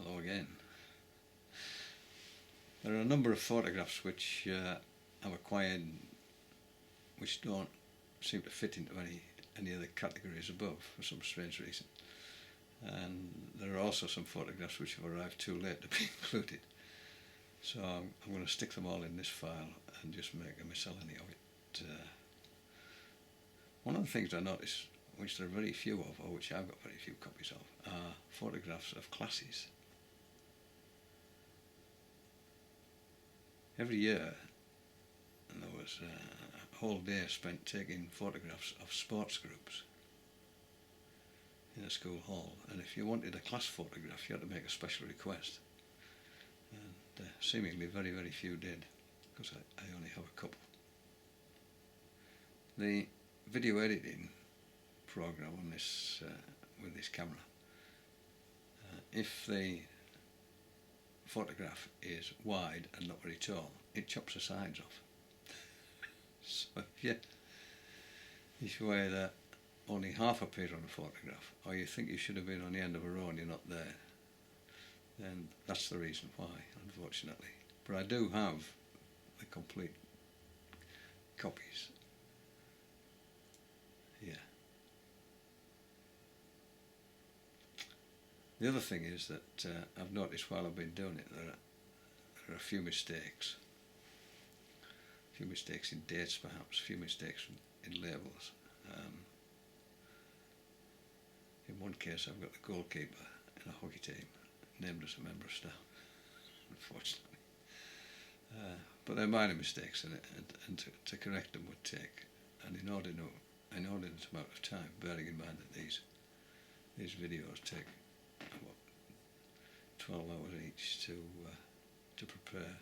Hello again. There are a number of photographs which I've acquired which don't seem to fit into any of the categories above for some strange reason. And there are also some photographs which have arrived too late to be included. So I'm going to stick them all in this file and just make a miscellany of it. One of the things I noticed, which there are very few of, or which I've got very few copies of, are photographs of classes. Every year there was a whole day spent taking photographs of sports groups in a school hall, and if you wanted a class photograph you had to make a special request, and seemingly very few did, because I only have a couple. The video editing program on this with this camera, if the photograph is wide and not very tall, it chops the sides off. So if you weigh that only half appear on a photograph, or you think you should have been on the end of a row and you're not there, then that's the reason why, unfortunately. But I do have the complete copies. Yeah. The other thing is that I've noticed while I've been doing it, there are a few mistakes. A few mistakes in dates perhaps, a few mistakes in labels. In one case I've got the goalkeeper in a hockey team named as a member of staff, unfortunately. But they're minor mistakes, and to correct them would take an inordinate amount of time, bearing in mind that these videos take 12 hours each to prepare,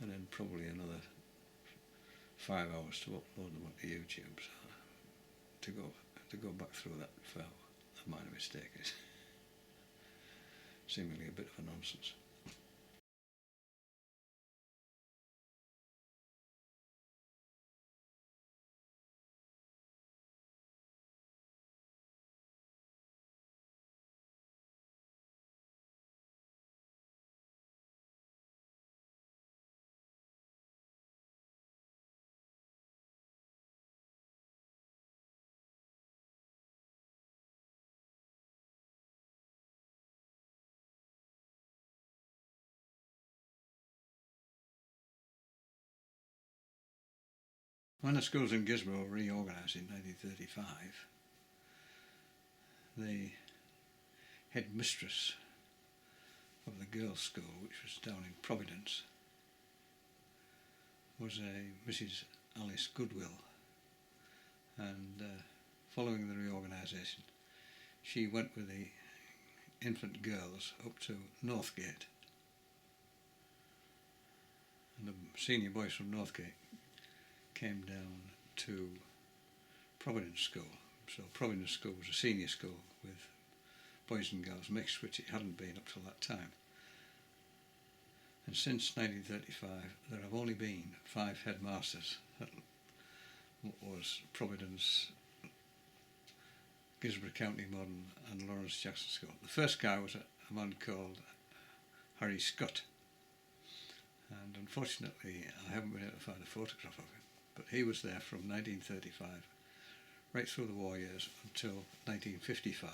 and then probably another 5 hours to upload them onto YouTube. So to go back through that for a minor mistake is seemingly a bit of a nonsense. When the schools in Gizmo were reorganised in 1935, the headmistress of the girls' school, which was down in Providence, was a Mrs. Alice Goodwill, and following the reorganisation she went with the infant girls up to Northgate, and the senior boys from Northgate came down to Providence School. So Providence School was a senior school with boys and girls mixed, which it hadn't been up till that time. And since 1935 there have only been 5 headmasters at what was Providence, Gisborne County Modern and Laurence Jackson School. The first guy was a man called Harry Scott, and unfortunately I haven't been able to find a photograph of him, but he was there from 1935 right through the war years until 1955.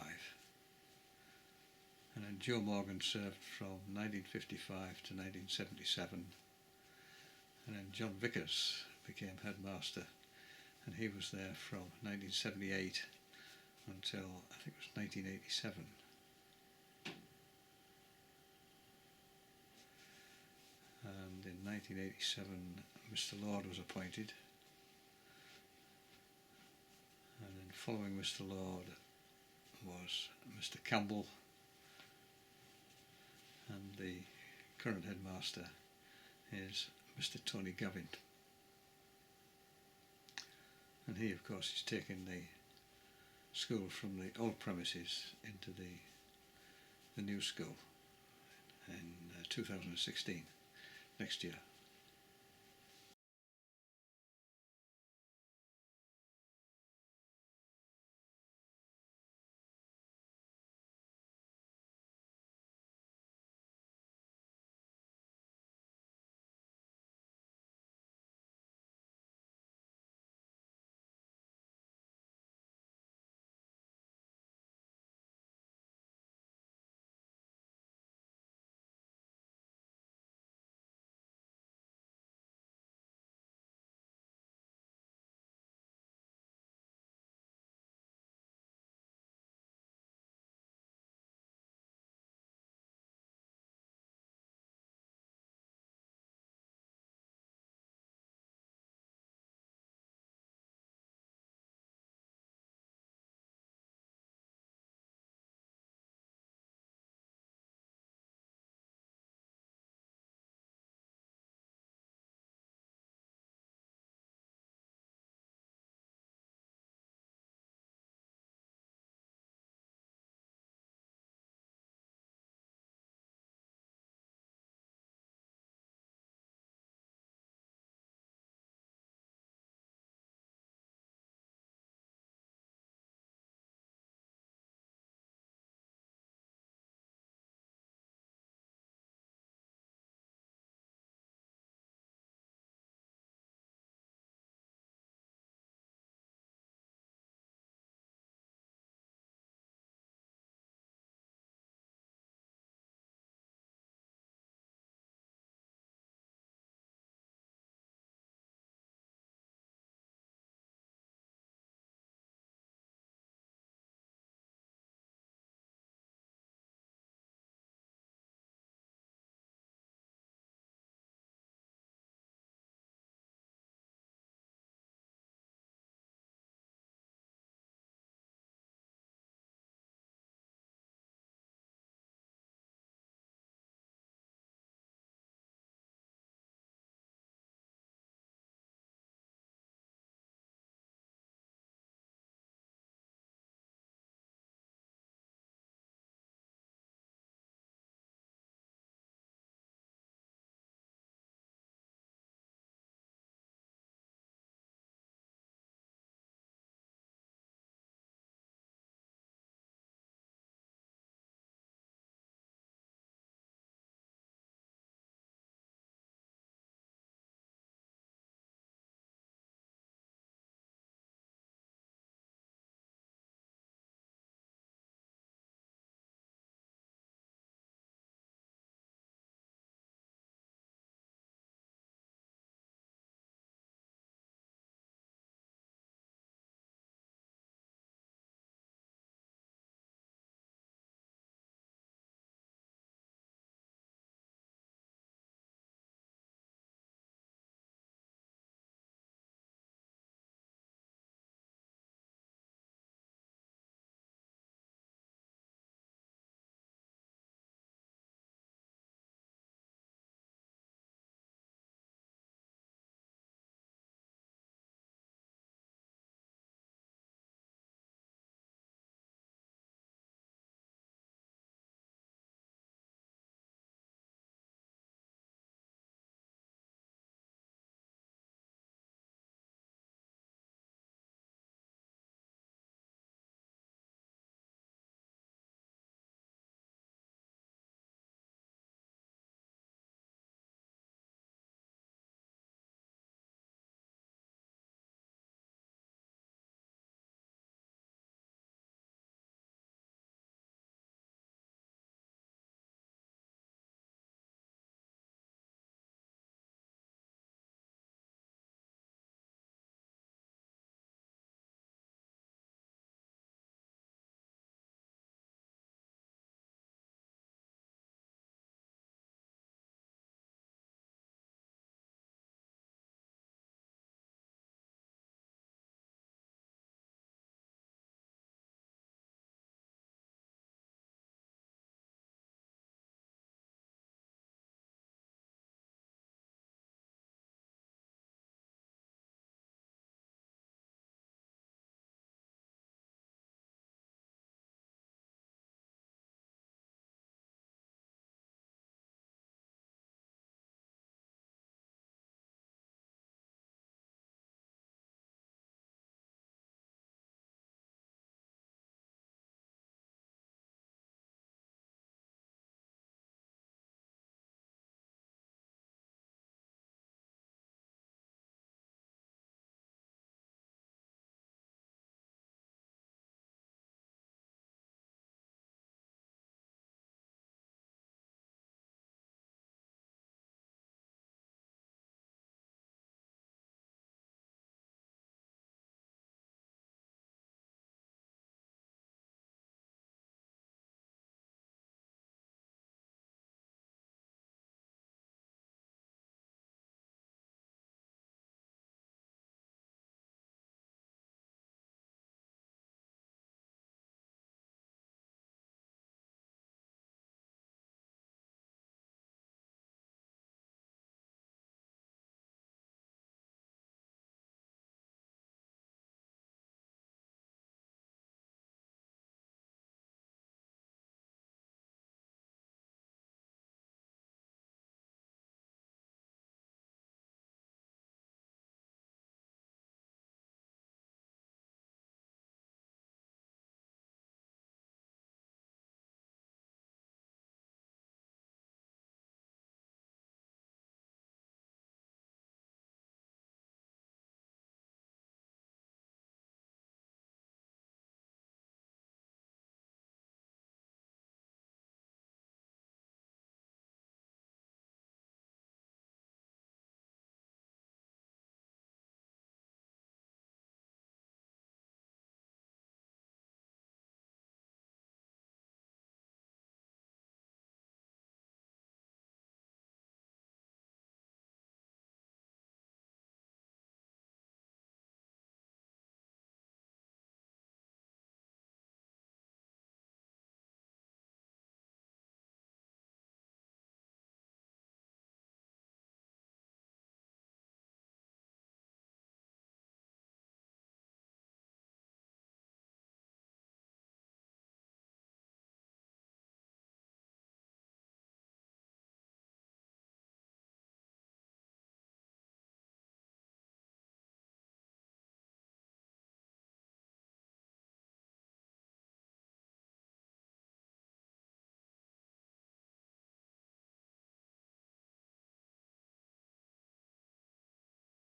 And then Joe Morgan served from 1955 to 1977, and then John Vickers became headmaster, and he was there from 1978 until I think it was 1987. And in 1987 Mr. Lord was appointed, and then following Mr. Lord was Mr. Campbell, and the current headmaster is Mr. Tony Gavin. And he of course is taking the school from the old premises into the new school in 2016, next year.